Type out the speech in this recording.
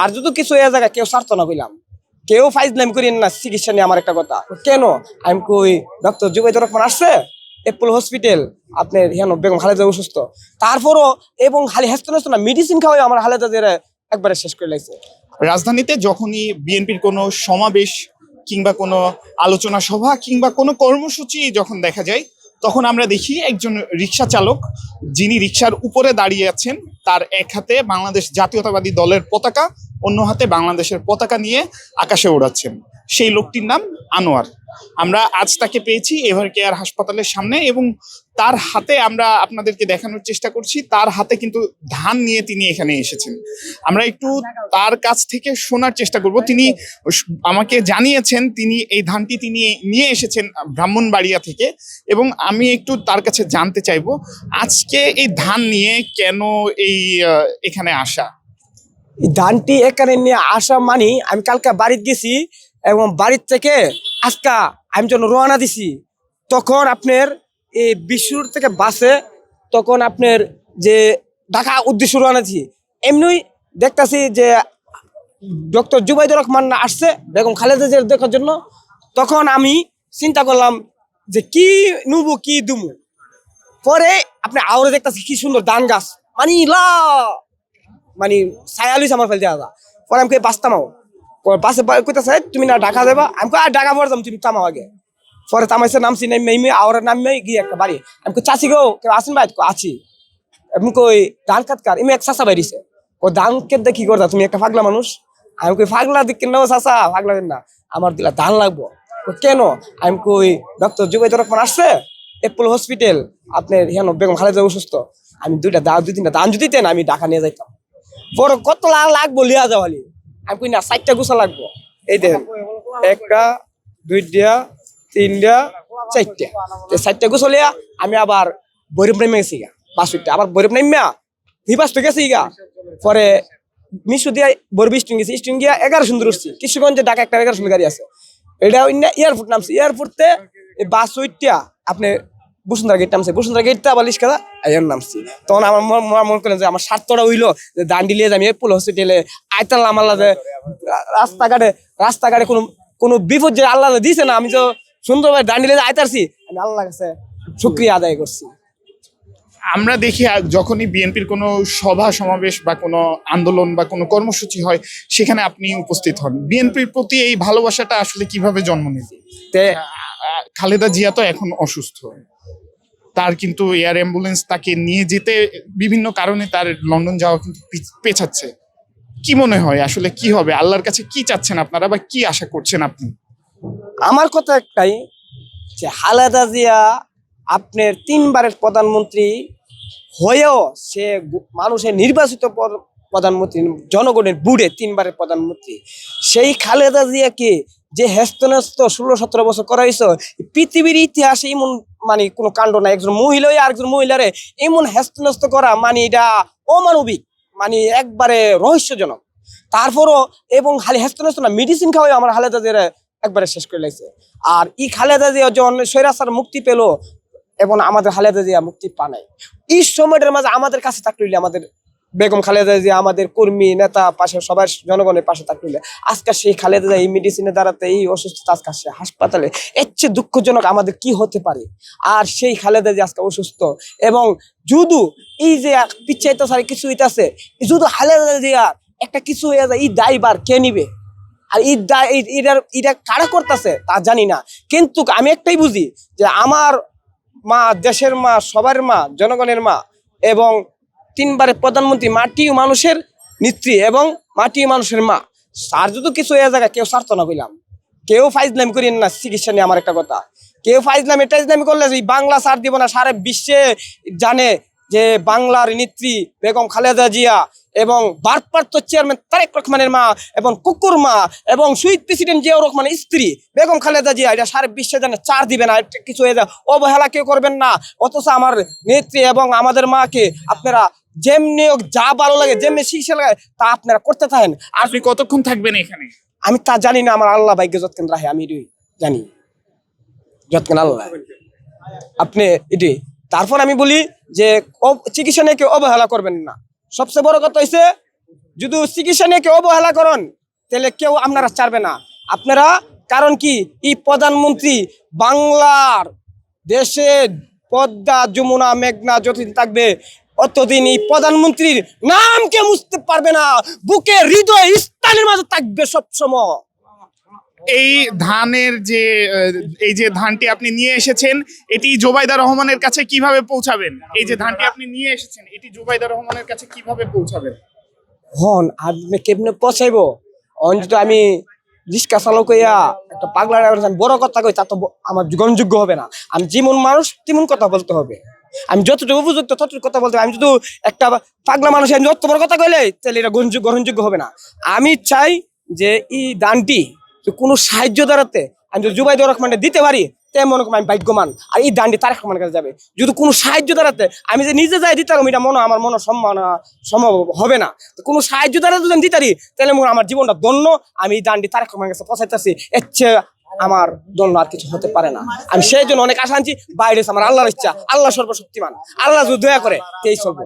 আর যদি কিছু হয়ে জায়গা কেউ স্বার্থ না কইলাম, কেউ ফাইজলাম করেন না চিকিৎসা নিয়ে। আমার একটা কথা, কেন আমি কই ডক্টর জুবাইদুর রহমান আসছে এপোলো হসপিটাল, আপনার হেন বেগম খালেদা অসুস্থ, তারপরও এবং খালি হেস্ত নষ্ট না, মেডিসিন খাওয়াই আমার খালেদা যে একবারে শেষ করে লাগছে। রাজধানীতে যখনই বিএনপির কোনো সমাবেশ কিংবা কোনো আলোচনা সভা কিংবা কোনো কর্মসূচি যখন দেখা যায়, তখন আমরা দেখি একজন রিকশা চালক, যিনি রিকশার উপরে দাঁড়িয়ে আছেন, তার এক হাতে বাংলাদেশ জাতীয়তাবাদী দলের পতাকা, অন্য হাতে বাংলাদেশের পতাকা নিয়ে আকাশে ওড়াচ্ছেন। সেই লোকটির নাম আনোয়ার। আমরা আজ তাকে পেয়েছি এভার কেয়ার হাসপাতালের সামনে, এবং তার হাতে আমরা আপনাদেরকে দেখানোর চেষ্টা করছি, তার হাতে কিন্তু ধান নিয়ে তিনি এখানে এসেছেন। আমরা একটু তার কাছ থেকে শোনার চেষ্টা করব। তিনি আমাকে জানিয়েছেন তিনি এই ধানটি তিনি নিয়ে এসেছেন ব্রাহ্মণবাড়িয়া থেকে, এবং আমি একটু তার কাছে জানতে চাইবো আজকে এই ধান নিয়ে কেন এই এখানে আসা। এই ধানটি এখানে নিয়ে আসা মানে আমি কালকে বাড়িতে গেছি এবং বাড়ির থেকে আজকা আমি যখন রওনা দিছি, তখন আপনার এই বিশুর থেকে বাসে, তখন আপনার যে ঢাকা উদ্দেশ্য রওনা দিছি, এমনি দেখতেছি যে ডক্টর জুবাইদুর রহমান আসছে বেগম খালেদা জিয়ার দেখার জন্য। তখন আমি চিন্তা করলাম যে কি নুবো কি দুমু। পরে আপনি আওরে দেখতেছি কি সুন্দর ধান গাছ, মানে মানে ছায়ালিস আমার ফেল দেওয়া। পরে আমি বাঁচতামাও, বাসে কইতেছে তুমি না ঢাকা যাবা, আমি আর ঢাকা পরে যাম, তুমি তামাও আগে। পরে তামাইছে, নামছি নেমে আওয়ার নামে গিয়ে একটা বাড়ি, আমি চাচি গো কেউ আসেন ভাই, আছি। আমি কই ধান কাটকার, এমনি এক চাষা বাইরিছে, ও ধান কেটে কি করতা তুমি, একটা পাগলা মানুষ। আমি কই পাগলা দিক কেন চাষা, পাগলা দিন না, আমার দিলা ধান লাগবো। কেন আমি কই ডক্টর জুবাইদুর রহমান আসছে এপোলো হসপিটাল, আপনার হেন বেগম খালেদা অসুস্থ, আমি দুই তিনটা ধান যদি দেন আমি ঢাকা নিয়ে যাইতাম। বড় কত লাগবো লিয়া যাওয়ালি, আমি কই না 4টা গুছা লাগবো। এই দেখেন, একটা দুইটা তিনটা চারটা, 4টা গুছা লিয়া আমি আবার বৈরব নেমে গেছি গা, 5টা আবার বৈরব নেমা ভিবাস তো গেছি গা। পরে মিশু দিয়া বৈরব স্টিং গেছি, স্টিং গিয়া 11 সুন্দর উঠছি, কিশোরগঞ্জে ঢাকা একটা 11 সুন্দর গাড়ি আছে, এটা এয়ারপোর্ট নামছি। এয়ারপোর্টে বাস ওইটা আপনি বসুন্ধরা গেট নামছে, বসুন্ধরা গেটটা আবার লিস্কাদা আইন নামছি। তখন আমার মনে করেন যে আমার স্বার্থটা হইলো যে দান্ডি লিয়ে যাই এপোলো হসপিটালে আইতাল্লাহ, আল্লাহ যে রাস্তাঘাটে কোনো বিপদ যে আল্লাহ দিছে না, আমি তো সুন্দরভাবে দান্ডি লিয়ে আইতারছি, আমি আল্লাহ কাছে শুকরিয়া আদায় করছি। আমরা দেখি যখনই বিএনপির কোনো সভা সমাবেশ বা কোনো আন্দোলন বা কোনো কর্মসূচি হয়, সেখানে আপনি উপস্থিত হন। বিএনপির প্রতি এই ভালোবাসাটা আসলে কিভাবে জন্ম নিয়েছে? খালেদা জিয়া তো এখন অসুস্থ, তার কিন্তু এয়ার অ্যাম্বুলেন্স তাকে নিয়ে যেতে বিভিন্ন কারণে তার লন্ডন যাওয়া কিন্তু পেছাচ্ছে। কি মনে হয় আসলে কি হবে, আল্লাহর কাছে কি চাচ্ছেন আপনারা বা কি আশা করছেন আপনি? আমার কথা একটাই, যে খালেদা জিয়া আপনার 3বারের প্রধানমন্ত্রী হয়েও সে মানুষের নির্বাচিত প্রধানমন্ত্রী, জনগণের বুড়ে 3বারের প্রধানমন্ত্রী, সেই খালেদা জিয়াকে যে হেস্তনেস্ত 16-17 বছর করা হয়েছে, পৃথিবীর ইতিহাসে এমন মানে কোনো কাণ্ড নাই। একজন মহিলা আরেকজন মহিলারে এমন হেস্তনেস্ত করা, মানে এটা অমানবিক, মানে একবারে রহস্যজনক। তারপরও এবং খালি হেস্তনেস্ত না, মেডিসিন খাওয়াই আমার খালেদা জিয়ার একবারে শেষ করে লাগছে। আর এই খালেদা জিয়া যখন স্বৈরাচার মুক্তি পেল এবং আমাদের খালেদা জিয়া মুক্তি পা নাই, এই সময়টার মাঝে আমাদের কাছে থাকলে, আমাদের বেগম খালেদা জিয়া আমাদের কর্মী নেতা পাশে সবার জনগণের পাশে থাকলে, আজকে সেই খালেদা জিয়া এই মেডিসিনে দাঁড়াতে, এই অসুস্থতা আজকে সে হাসপাতালে, এর চেয়ে দুঃখজনক আমাদের কি হতে পারে। আর সেই খালেদা জিয়া আজকে অসুস্থ, এবং যদু এই যে পিচ্ছাইতে সারি কিছু হইতেছে, যদু খালেদা জিয়া একটা কিছু হয়ে যায়, এই দায়বার কে নিবে? আর এটা কারা করতেছে তা জানি না, কিন্তু আমি একটাই বুঝি যে আমার মা, দেশের মা, সবার মা, জনগণের মা, এবং 3বারের প্রধানমন্ত্রী, মাটি ও মানুষের নেত্রী এবং মাটি ও মানুষের মা। আর যদি কিছু হয়ে জায়গা কেউ স্বার্থ না কইলাম, কেউ ফাইজলাম করেন না চিকিৎসা নিয়ে। আমার একটা কথা, কেউ ফাইজলাম এটাইজলামি করলে এই বাংলা ছাড় দিব না। সারা বিশ্বে জানে যে বাংলার নেত্রী বেগম খালেদা জিয়া এবং ভারপ্রাপ্ত চেয়ারম্যান তারেক রহমানের মা এবং কুকুর মা এবং শহীদ প্রেসিডেন্ট জিয়াউর রহমানের স্ত্রী বেগম খালেদা জিয়া, এটা সারা বিশ্বে জানে, চার দিবে না, কিছু হয়ে যায় অবহেলা কেউ করবেন না। অথচ আমার নেত্রী এবং আমাদের মাকে আপনারা যেমনি যা ভালো লাগে, যেমনি শিক্ষা লাগে তা আপনারা করতে থাকেন। আপনি কতক্ষণ থাকবেন এখানে? আমি তা জানি না, আমার আল্লাহ ভাগ্য যতক্ষণ রাখে আমি জানি, যতক্ষণ আল্লাহ আপনি এটি। তারপর আমি বলি যে চিকিৎসা নিয়ে কেউ অবহেলা করবেন না। সবচেয়ে বড় কথা হয়েছে যদি চিকিৎসা নিয়ে কেউ অবহেলা করেন তাহলে কেউ আপনারা ছাড়বে না। আপনারা কারণ কি এই প্রধানমন্ত্রী বাংলার দেশে পদ্মা যমুনা মেঘনা যতদিন থাকবে অতদিন এই প্রধানমন্ত্রীর নামকে মুছতে পারবে না, বুকে হৃদয় স্থানের মাঝে থাকবে সবসময়। এই ধানের যে এই যে ধানটি আপনি নিয়ে এসেছেন, এটি জোবাইদা রহমানের কাছে কিভাবে পৌঁছাবেন? এই যে ধানটি আপনি নিয়ে এসেছেন, এটি জোবাইদা রহমানের কাছে কিভাবে পৌঁছাবেন? হন আপনি কেমনে পচাইবো? অন্তত আমি রিক্সা চালক হইয়া একটা পাগলা ড্রাইভার বড় কথা কই তা তো আমার গ্রহণযোগ্য হবে না। আমি যেমন মানুষ তেমন কথা বলতে হবে। আমি যতটুকু উপযুক্ত ততটুকু কথা বলতে হবে। আমি যদি একটা পাগলা মানুষ আমি যত বড় কথা কইলে তাহলে এটা গ্রহণযোগ্য হবে না। আমি চাই যে এই দানটি কোনো সাহায্য দ্বারাতে আমি যদি জুবাইদুর রহমানকে দিতে পারি তাই মনে করি আমি ভাগ্যবান। আর এই দানটি তারেক রহমানের কাছে যাবে। যদি কোনো সাহায্য দ্বারাতে আমি যে নিজে যাই দিতে পারবো এটা আমার মনে সম্ভব হবে না। তো কোনো সাহায্য দ্বারা যদি আমি দিতে পারি তাহলে মনে হয় আমার জীবনটা ধন্য। আমি এই দানটি তারেক রহমানের কাছে পৌঁছাইতেছি, এর চেয়ে আমার ধন্য আর কিছু হতে পারে না। আমি সেই জন্য অনেক আশা আনছি। বাইরে আমার আল্লাহর ইচ্ছা, আল্লাহ সর্বশক্তিমান, আল্লাহ যদি দয়া করে তেই চলবো।